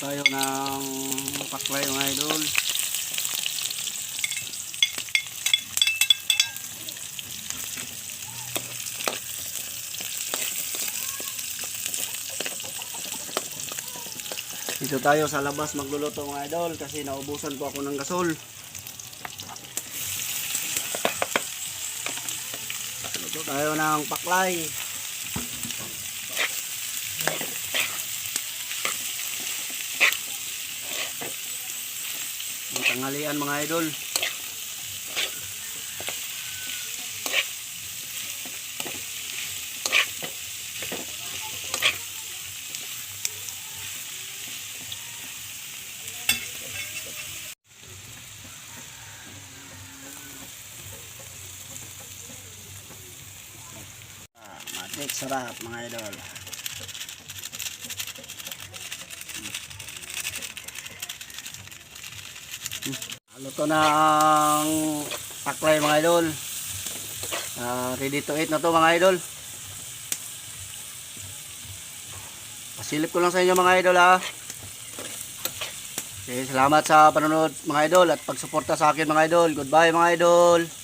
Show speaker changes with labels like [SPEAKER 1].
[SPEAKER 1] tayo ng paklay mga idol. Dito tayo sa labas magluluto mga idol kasi naubusan po ako ng gasol. Luto tayo ng paklay. Ang tanghalian mga idol. Matik sarap mga idol. Luto na ang paklay mga idol. Ready to eat na to mga idol. Pasilip ko lang sa inyo mga idol ha. Okay, salamat sa panonood mga idol at pagsuporta sa akin mga idol. Goodbye mga idol.